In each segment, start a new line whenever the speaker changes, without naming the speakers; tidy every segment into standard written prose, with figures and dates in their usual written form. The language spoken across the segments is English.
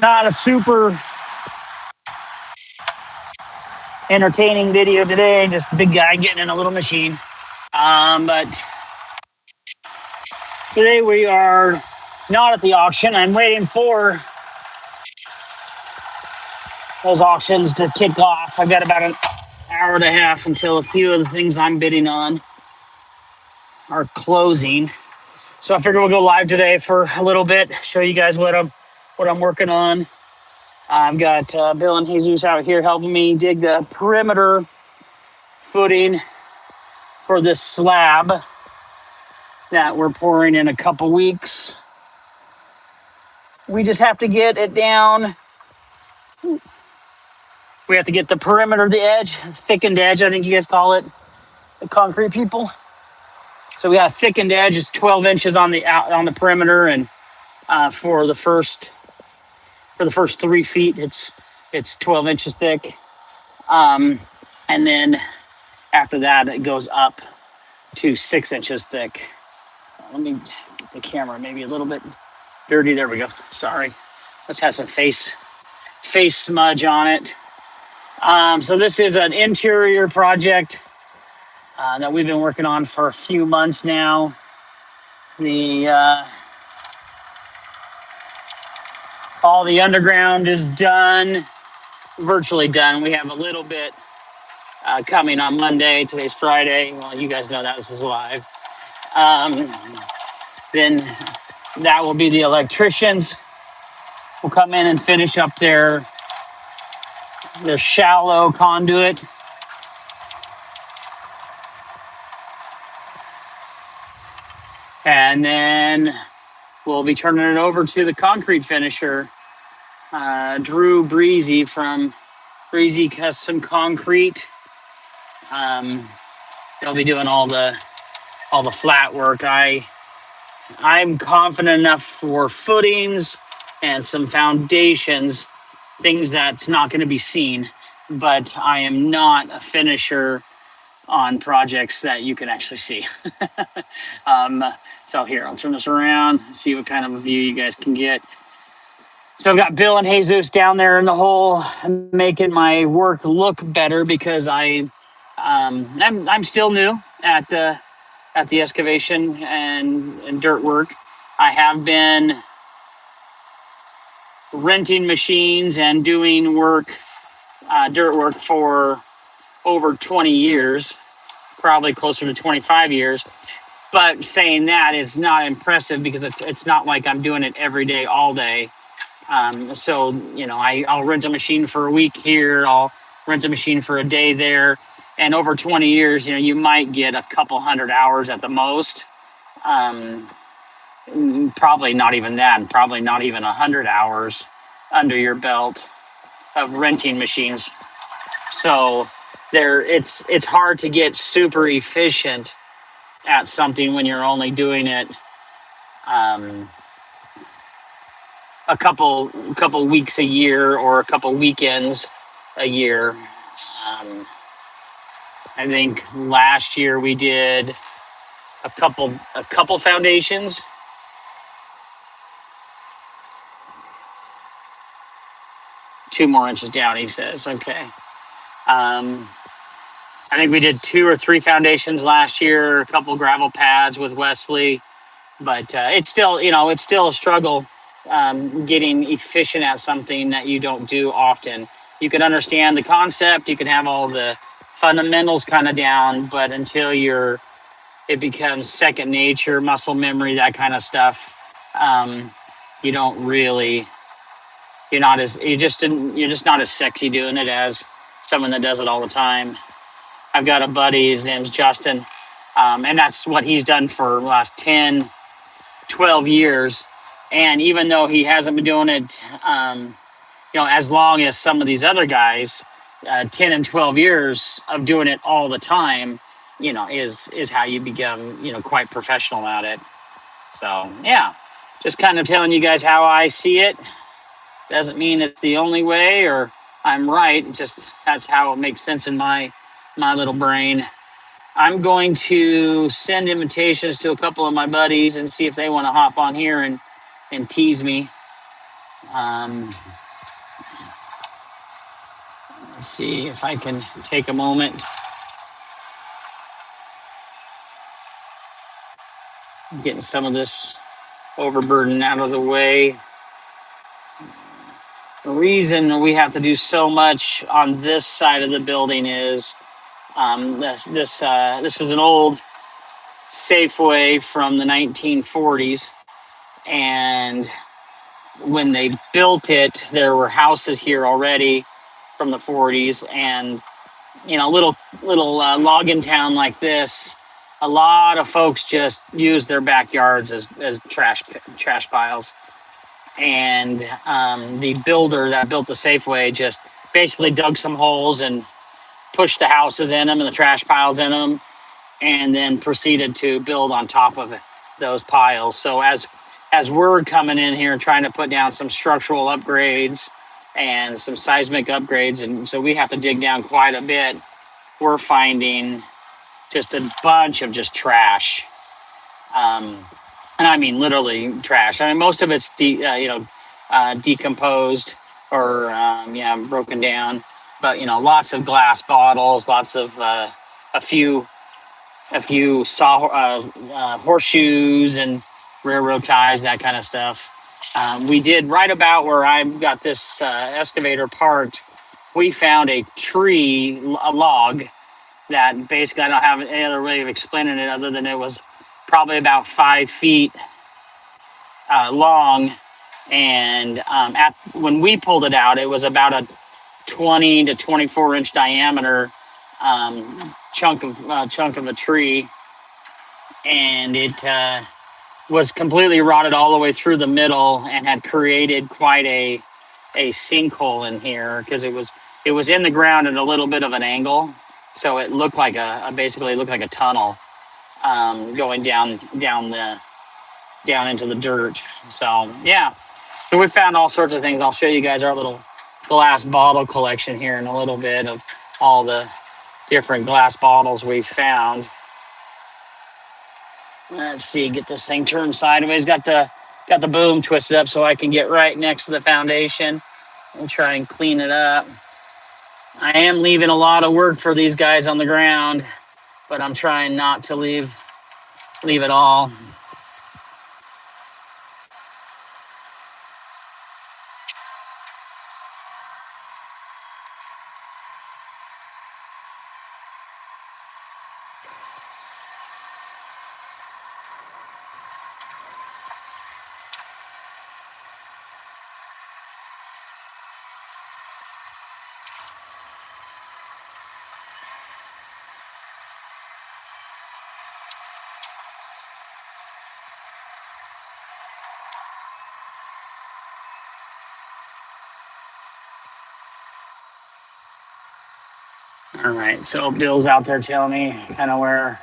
Not a super entertaining video today, just a big guy getting in a little machine. But today we are not at the auction. I'm waiting for those auctions to kick off. I've got about an hour and a half until a few of the things I'm bidding on are closing. So I figured we'll go live today for a little bit, show you guys what I'm working on. I've got Bill and Jesus out here helping me dig the perimeter footing for this slab that we're pouring in a couple weeks. We just have to get it down. We have to get the perimeter, the edge, thickened edge, I think you guys call it, the concrete people. So we got a thickened edge. It's 12 inches on the perimeter, and for the first 3 feet, it's 12 inches thick. And then after that, it goes up to 6 inches thick. Let me get the camera maybe a little bit dirty. There we go. Sorry. Let's have some face smudge on it. So this is an interior project that we've been working on for a few months now. All the underground is done, virtually done. We have a little bit coming on Monday. Today's Friday. Well, you guys know that this is live. Then that will be the electricians will come in and finish up their shallow conduit. And then we'll be turning it over to the concrete finisher, Drew Breezy from Breezy Custom Concrete. They'll be doing all the flat work. I'm confident enough for footings and some foundations, things that's not going to be seen, but I am not a finisher on projects that you can actually see. So here, I'll turn this around, see what kind of a view you guys can get. So I've got Bill and Jesus down there in the hole, making my work look better because I'm still new at the excavation and dirt work. I have been renting machines and doing work, dirt work for over 20 years, probably closer to 25 years. But saying that is not impressive because it's not like I'm doing it every day, all day. So, I'll rent a machine for a week here. I'll rent a machine for a day there. And over 20 years, you might get a couple hundred hours at the most. Probably not even that. Probably not even 100 hours under your belt of renting machines. So it's hard to get super efficient at something when you're only doing it a couple weeks a year or a couple weekends a year. I think last year we did a couple foundations. Two more inches down, he says. Okay. I think we did 2 or 3 foundations last year, a couple gravel pads with Wesley, but it's still a struggle getting efficient at something that you don't do often. You can understand the concept, you can have all the fundamentals kind of down, but until it becomes second nature, muscle memory, that kind of stuff, you're just not as sexy doing it as someone that does it all the time. I've got a buddy, his name's Justin, and that's what he's done for the last 10, 12 years. And even though he hasn't been doing it, as long as some of these other guys, 10 and 12 years of doing it all the time, is how you become, quite professional at it. So, yeah, just kind of telling you guys how I see it. Doesn't mean it's the only way or I'm right. Just that's how it makes sense in my little brain. I'm going to send invitations to a couple of my buddies and see if they want to hop on here and tease me. Let's see if I can take a moment, getting some of this overburden out of the way. The reason we have to do so much on this side of the building is this is an old Safeway from the 1940s, and when they built it, there were houses here already from the 40s, and little login town like this, a lot of folks just use their backyards as trash piles. And the builder that built the Safeway just basically dug some holes and pushed the houses in them and the trash piles in them, and then proceeded to build on top of those piles. So as we're coming in here trying to put down some structural upgrades and some seismic upgrades, and so we have to dig down quite a bit, we're finding just a bunch of just trash. And I mean literally trash. I mean, most of it's decomposed or broken down, but lots of glass bottles, lots of a few horseshoes and railroad ties, that kind of stuff. We did right about where I got this excavator parked. We found a log that basically, I don't have any other way of explaining it other than it was probably about 5 feet long. And when we pulled it out, it was about a 20 to 24 inch diameter chunk of a tree, and it was completely rotted all the way through the middle and had created quite a sinkhole in here because it was in the ground at a little bit of an angle, so it looked like basically looked like a tunnel going down into the dirt. So yeah, so we found all sorts of things. I'll show you guys our little glass bottle collection here in a little bit of all the different glass bottles we found. Let's see, get this thing turned sideways. Got the boom twisted up so I can get right next to the foundation and try and clean it up. I am leaving a lot of work for these guys on the ground, but I'm trying not to leave it all. All right, so Bill's out there telling me kind of where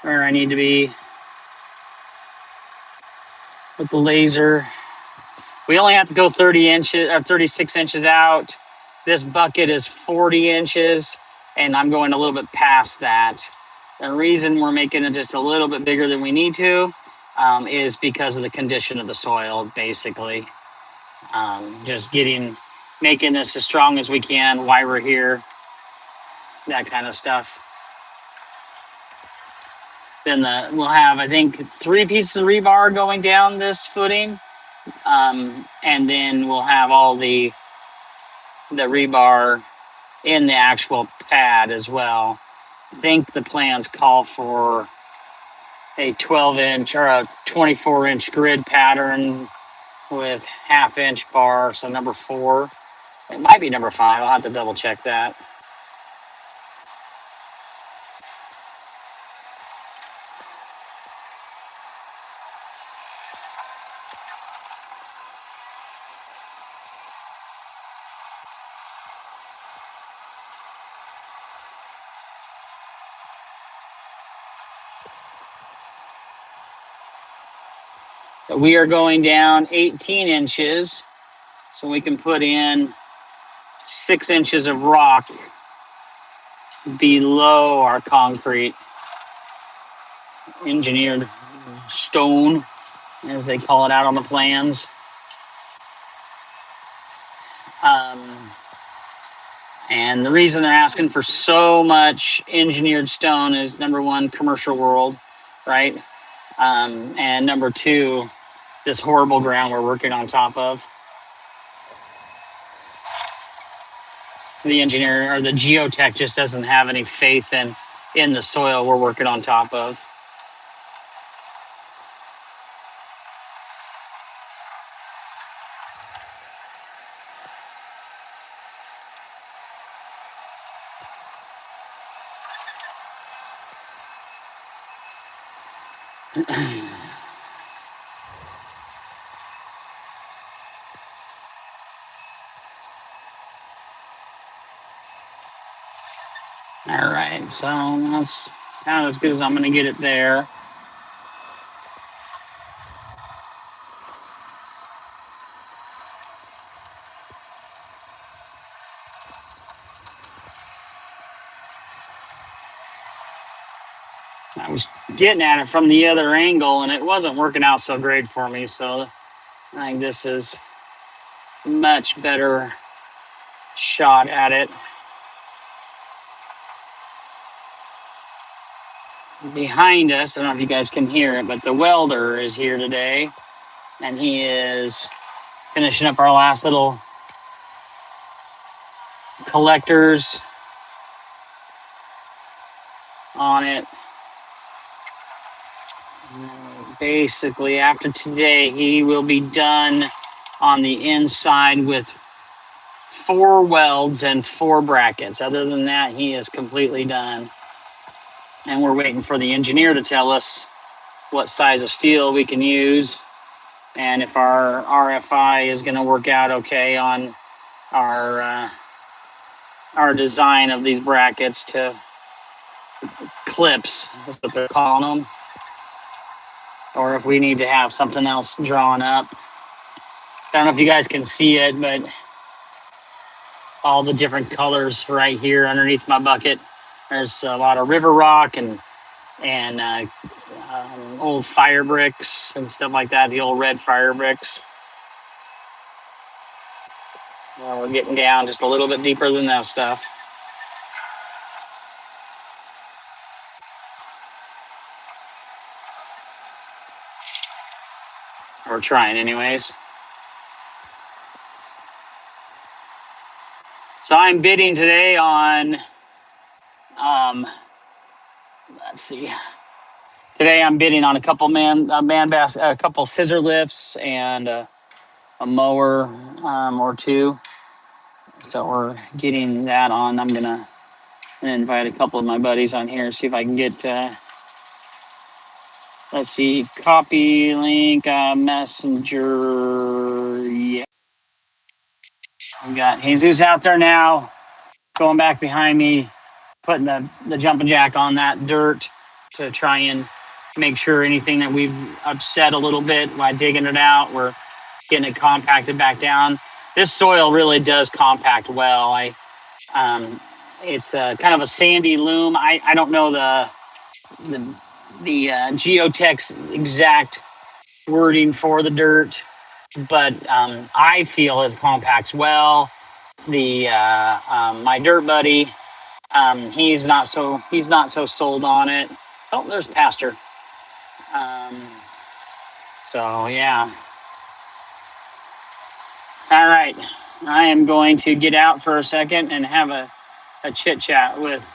I need to be with the laser. We only have to go 30 inches or 36 inches out. This bucket is 40 inches, and I'm going a little bit past that. The reason we're making it just a little bit bigger than we need to is because of the condition of the soil, basically. Just making this as strong as we can while we're here, that kind of stuff. Then we'll have, I think, 3 pieces of rebar going down this footing. And then we'll have all the rebar in the actual pad as well. I think the plans call for a 12-inch or a 24-inch grid pattern with half-inch bar, so number 4. It might be number 5. I'll have to double check that. So we are going down 18 inches, so we can put in 6 inches of rock below our concrete, engineered stone, as they call it out on the plans. And the reason they're asking for so much engineered stone is, number one, commercial world, right? And number two, this horrible ground we're working on top of. The engineer or the geotech just doesn't have any faith in the soil we're working on top of. All right, so that's not as good as I'm going to get it there. I was getting at it from the other angle, and it wasn't working out so great for me. So I think this is a much better shot at it. Behind us, I don't know if you guys can hear it, but the welder is here today, and he is finishing up our last little collectors on it. Basically, after today, he will be done on the inside with 4 welds and 4 brackets. Other than that, he is completely done. And we're waiting for the engineer to tell us what size of steel we can use and if our RFI is going to work out okay on our design of these brackets to clips, that's what they're calling them, or if we need to have something else drawn up. I don't know if you guys can see it, but all the different colors right here underneath my bucket. There's a lot of river rock and old fire bricks and stuff like that, the old red fire bricks. Well, we're getting down just a little bit deeper than that stuff. We're trying anyways. So I'm bidding today on, let's see. Today I'm bidding on a couple a couple scissor lifts and a mower or 2. So we're getting that on. I'm gonna invite a couple of my buddies on here, see if I can get, let's see, copy link, messenger. Yeah. We got Jesus out there now, going back behind me, putting the jumping jack on that dirt to try and make sure anything that we've upset a little bit by digging it out, we're getting it compacted back down. This soil really does compact well. It's kind of a sandy loam. I don't know the geotech's exact wording for the dirt, but I feel it compacts well. The my dirt buddy, he's not so sold on it. Oh, there's Pastor. So yeah. All right, I am going to get out for a second and have a chit chat with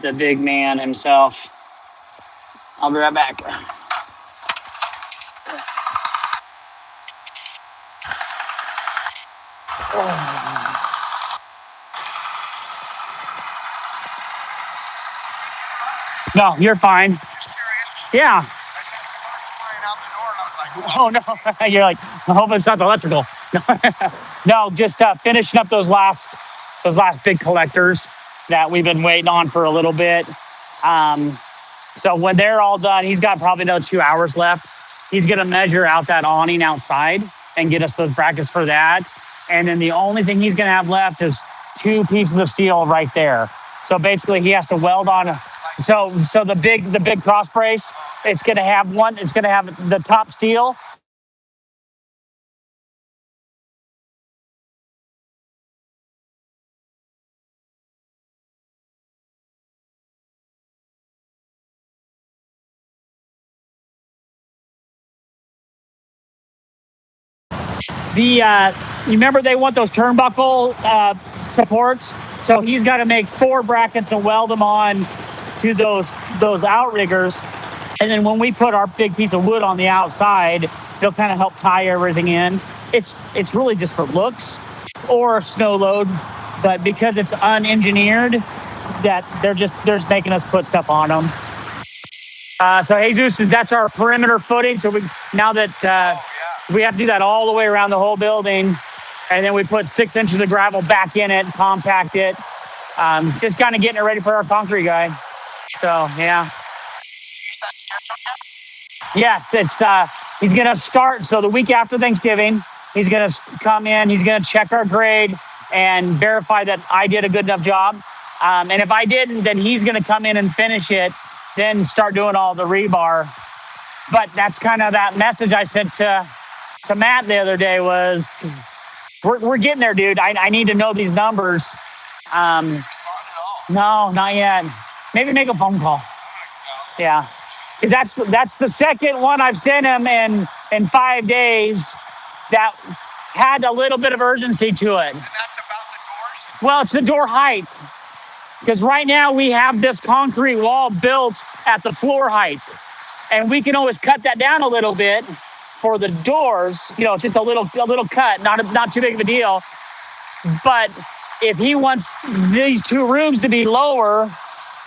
the big man himself. I'll be right back. No, you're fine. Yeah. Oh no! You're like, I hope it's not the electrical. No, just finishing up those last big collectors that we've been waiting on for a little bit. So when they're all done, he's got probably another 2 hours left. He's going to measure out that awning outside and get us those brackets for that. And then the only thing he's going to have left is 2 pieces of steel right there. So basically, he has to weld on. So the big cross brace, it's going to have one. It's going to have the top steel You remember they want those turnbuckle supports, so he's got to make 4 brackets and weld them on to those outriggers, and then when we put our big piece of wood on the outside, they'll kind of help tie everything in. It's really just for looks or snow load, but because it's unengineered, that they're just making us put stuff on them. So Jesus, that's our perimeter footing. So now that we have to do that all the way around the whole building, and then we put 6 inches of gravel back in it, compact it, just kind of getting it ready for our concrete guy. So yeah. Yes, it's he's gonna start. So the week after Thanksgiving, he's gonna come in. He's gonna check our grade and verify that I did a good enough job. And if I didn't, then he's gonna come in and finish it, then start doing all the rebar. But that's kind of that message I sent to Matt the other day was, we're getting there, dude. I need to know these numbers. No, not yet. Maybe make a phone call. Yeah. Because that's the second one I've sent him in 5 days that had a little bit of urgency to it.
And that's about the doors?
Well, it's the door height. Because right now we have this concrete wall built at the floor height. And we can always cut that down a little bit for the doors. You know, it's just a little cut, not too big of a deal. But if he wants these 2 rooms to be lower,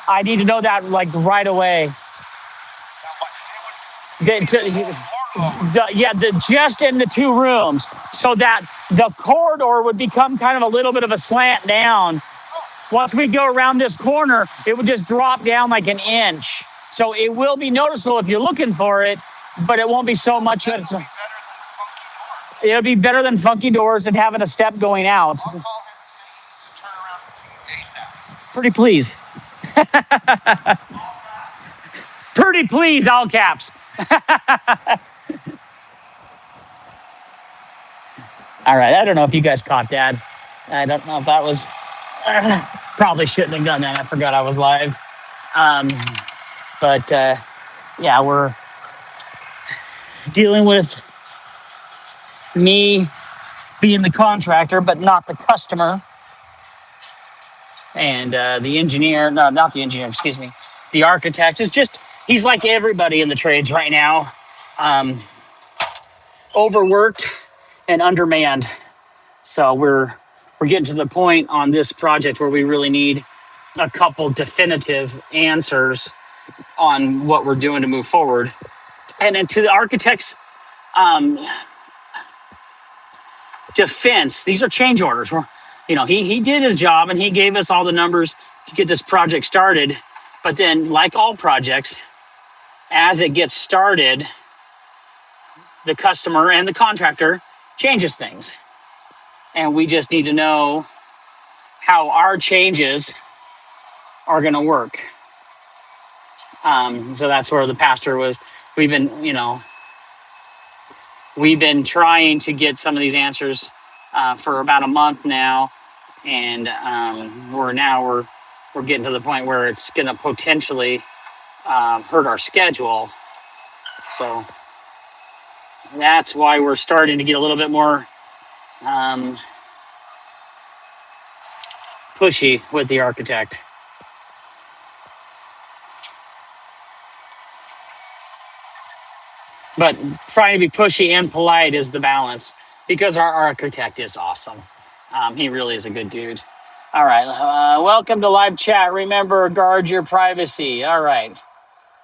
I need to know that like right away. Just in the 2 rooms, so that the corridor would become kind of a little bit of a slant down. Once we go around this corner, it would just drop down like an inch. So it will be noticeable if you're looking for it, but it won't be so much. It'll be better than funky doors and having a step going out.
I'll call him and say he needs to turn around ASAP.
Pretty please. Pretty please, all caps. All right, I don't know if you guys caught that. I don't know if that was... probably shouldn't have done that. I forgot I was live. But yeah, we're dealing with me being the contractor, but not the customer. And the engineer, no, not the engineer, excuse me. The architect is just, he's like everybody in the trades right now. Overworked and undermanned. So we're getting to the point on this project where we really need a couple definitive answers on what we're doing to move forward. And then to the architect's defense, these are change orders. You know, he did his job and he gave us all the numbers to get this project started. But then, like all projects, as it gets started, the customer and the contractor changes things. And we just need to know how our changes are going to work. So that's where the pastor was. We've been trying to get some of these answers for about a month now. And we're getting to the point where it's going to potentially hurt our schedule. So that's why we're starting to get a little bit more pushy with the architect. But trying to be pushy and polite is the balance, because our architect is awesome. He really is a good dude. All right. Welcome to live chat. Remember, guard your privacy. All right.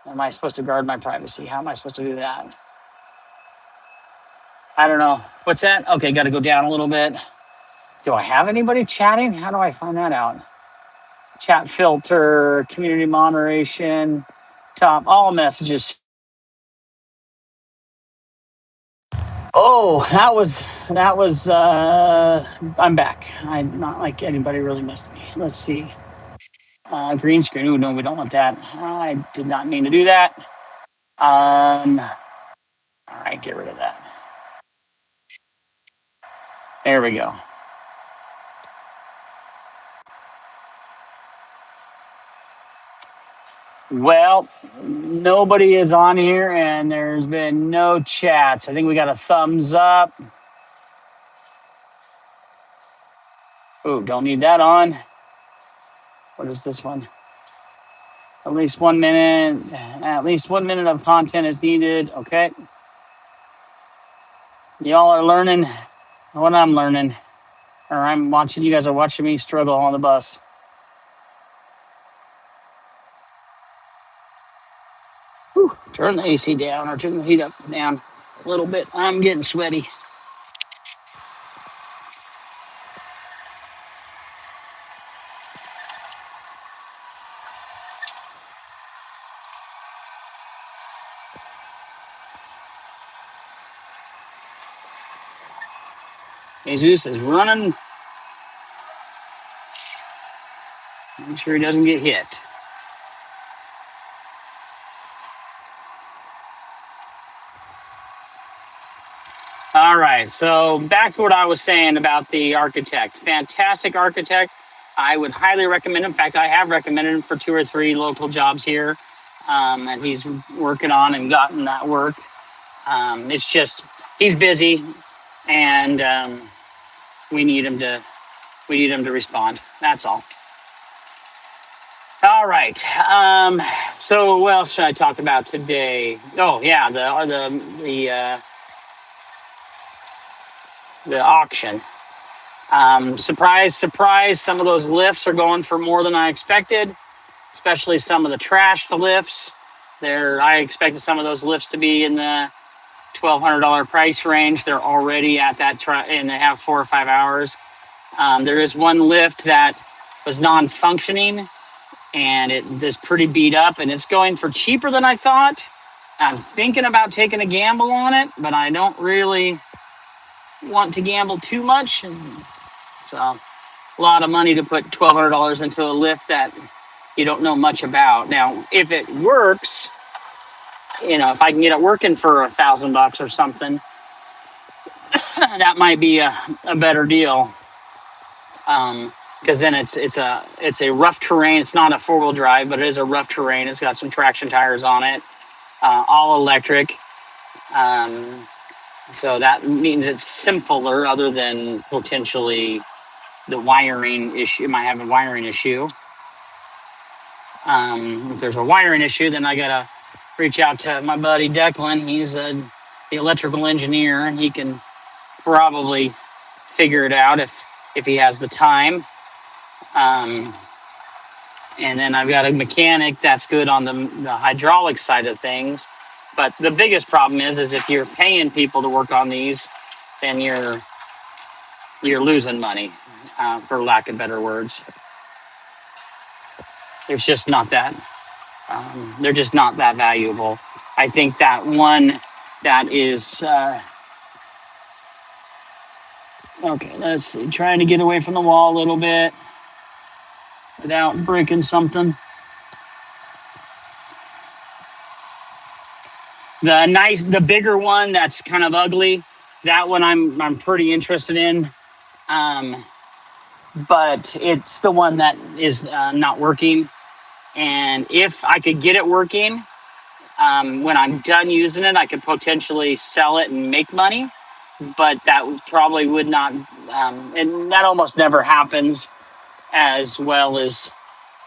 Am I supposed to guard my privacy? How am I supposed to do that? I don't know. What's that? Okay, got to go down a little bit. Do I have anybody chatting? How do I find that out? Chat filter, community moderation, top, all messages. Oh, that was, I'm back. I'm not like anybody really missed me. Let's see. Green screen. Oh, no, we don't want that. I did not mean to do that. All right, get rid of that. There we go. Well, nobody is on here and there's been no chats. I think we got a thumbs up. Ooh, don't need that on. What is this one? At least 1 minute. At least 1 minute of content is needed. Okay. Y'all are learning what I'm learning. Or I'm watching, you guys are watching me struggle on the bus. Whew. Turn the AC down or turn the heat up down a little bit. I'm getting sweaty. Jesus is running. Make sure he doesn't get hit. All right, so back to what I was saying about the architect. Fantastic architect. I would highly recommend him. In fact, I have recommended him for 2 or 3 local jobs here, and he's working on and gotten that work. It's just he's busy, and we need him to respond. That's all. All right. So what else should I talk about today? Oh yeah, the auction. Surprise, surprise! Some of those lifts are going for more than I expected, especially some of the trashed lifts. I expected some of those lifts to be in the $1,200 price range. They're already at that, and they have 4 or 5 hours. There is one lift that was non-functioning, and it is pretty beat up, and it's going for cheaper than I thought. I'm thinking about taking a gamble on it, but I don't really want to gamble too much. It's a lot of money to put $1,200 into a lift that you don't know much about. Now, if it works, if I can get it working for $1,000 or something, that might be a better deal. Because then it's a rough terrain. It's not a 4-wheel drive, but it is a rough terrain. It's got some traction tires on it, all electric. So that means it's simpler, other than potentially the wiring issue. It might have a wiring issue. If there's a wiring issue, then I gotta reach out to my buddy Declan. He's the electrical engineer, and he can probably figure it out if he has the time. And then I've got a mechanic that's good on the hydraulic side of things. But the biggest problem is if you're paying people to work on these, then you're losing money, for lack of better words. It's just not that. They're just not that valuable. I think that one that is okay. Let's see. Trying to get away from the wall a little bit without breaking something. The bigger one that's kind of ugly, that one I'm pretty interested in, but it's the one that is not working. And if I could get it working, when I'm done using it, I could potentially sell it and make money. But that probably would not, and that almost never happens as well as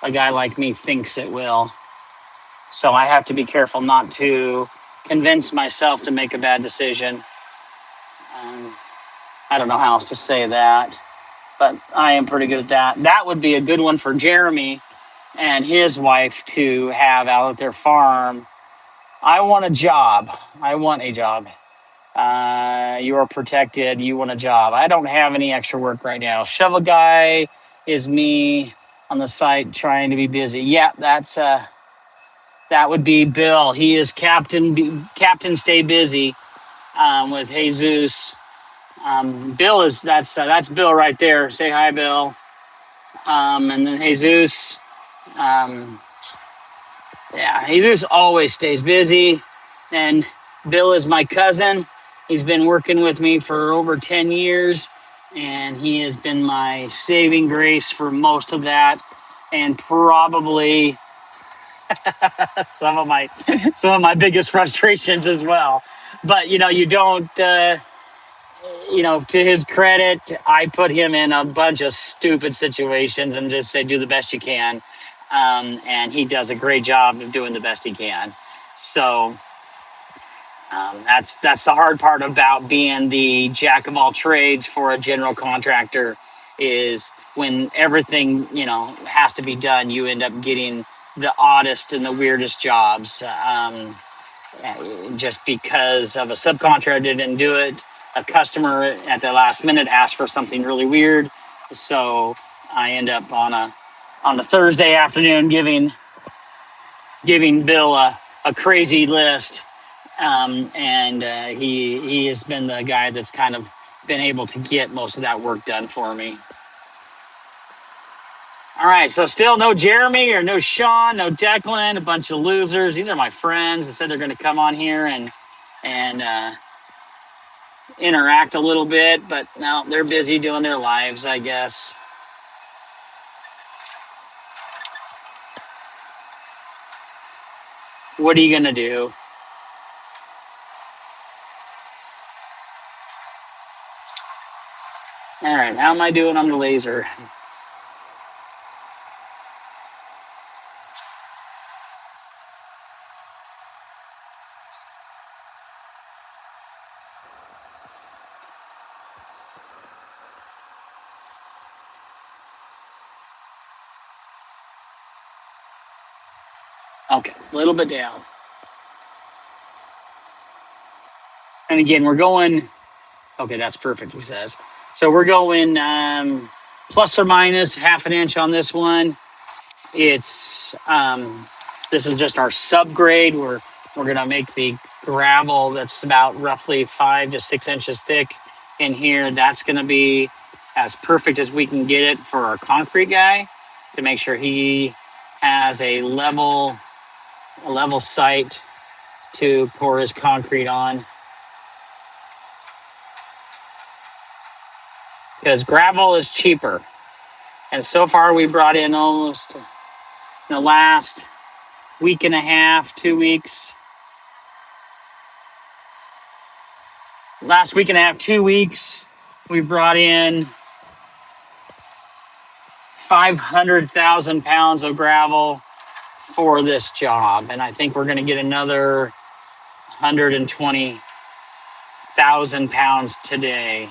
a guy like me thinks it will. So I have to be careful not to convince myself to make a bad decision. I don't know how else to say that, but I am pretty good at that. That would be a good one for Jeremy and his wife to have out at their farm. I want a job. You are protected. You want a job. I don't have any extra work right now. Shovel guy is me on the site trying to be busy. Yeah, that would be Bill. He is Captain Stay Busy with Jesus. Bill is that's Bill right there. Say hi, Bill. And then Jesus. Jesus always stays busy. And Bill is my cousin. He's been working with me for over 10 years, and he has been my saving grace for most of that, and probably some of my biggest frustrations as well. But you don't to his credit, I put him in a bunch of stupid situations and just say, do the best you can. And he does a great job of doing the best he can. So that's the hard part about being the jack of all trades for a general contractor is when everything has to be done, you end up getting the oddest and the weirdest jobs. Just because of a subcontractor didn't do it, a customer at the last minute asked for something really weird, so I end up on a Thursday afternoon giving Bill a crazy list, and he has been the guy that's kind of been able to get most of that work done for me. All right, so still no Jeremy or no Sean, no Declan, a bunch of losers. These are my friends. They said they're going to come on here and interact a little bit, but no, they're busy doing their lives, I guess. What are you going to do? All right, how am I doing on the laser? Okay, a little bit down. And again, we're going, okay, that's perfect, he says. So we're going plus or minus half an inch on this one. It's this is just our subgrade. We're gonna make the gravel that's about roughly 5 to 6 inches thick in here. That's gonna be as perfect as we can get it for our concrete guy to make sure he has a level site to pour his concrete on. Because gravel is cheaper. And so far we brought in almost in the last week and a half, 2 weeks. Last week and a half, 2 weeks, we brought in 500,000 pounds of gravel for this job. And I think we're going to get another 120,000 pounds today.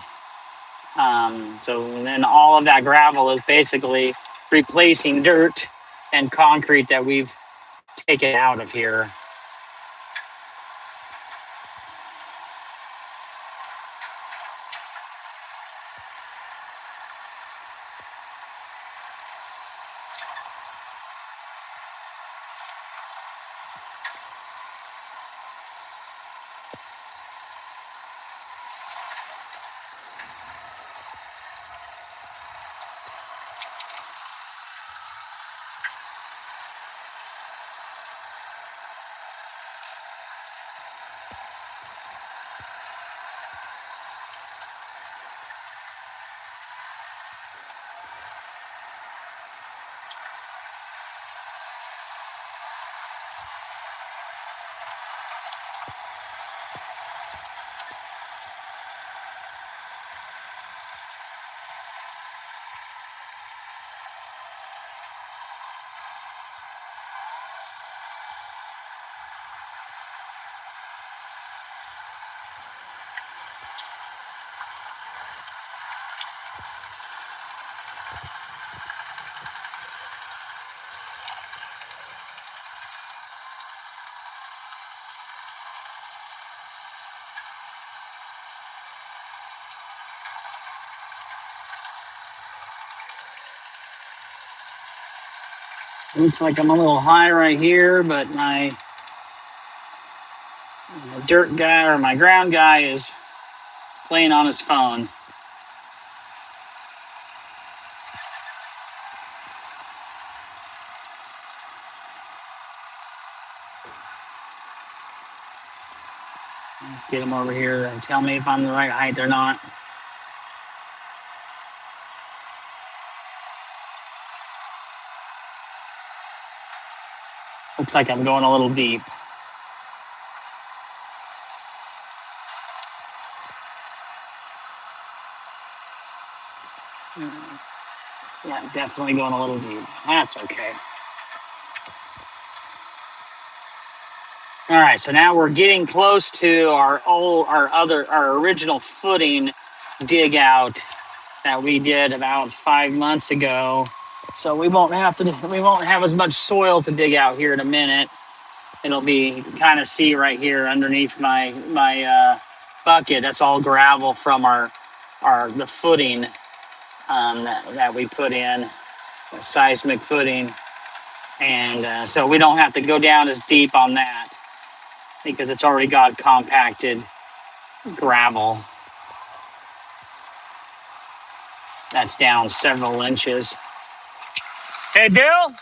So then all of that gravel is basically replacing dirt and concrete that we've taken out of here. Looks like I'm a little high right here, but my dirt guy or my ground guy is playing on his phone. Let's get him over here and tell me if I'm the right height or not. Looks like I'm going a little deep. Yeah, definitely going a little deep. That's okay. All right, so now we're getting close to our original footing dig out that we did about 5 months ago. So we won't have as much soil to dig out here in a minute. It'll be, you can kind of see right here underneath my bucket. That's all gravel from the footing that we put in, the seismic footing, and so we don't have to go down as deep on that because it's already got compacted gravel. That's down several inches. Hey, Bill,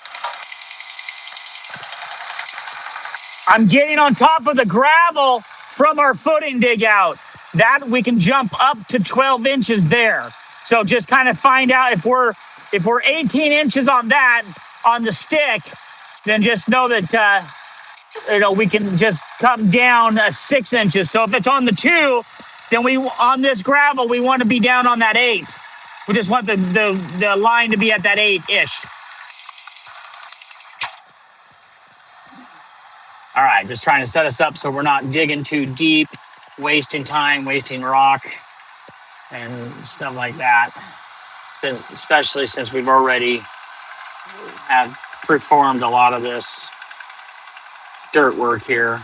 I'm getting on top of the gravel from our footing dig out. That we can jump up to 12 inches there. So just kind of find out if we're 18 inches on that on the stick, then just know that we can just come down 6 inches. So if it's on the 2, then on this gravel we want to be down on that 8. We just want the line to be at that 8-ish. All right, just trying to set us up so we're not digging too deep, wasting time, wasting rock, and stuff like that. Especially since we've already have performed a lot of this dirt work here.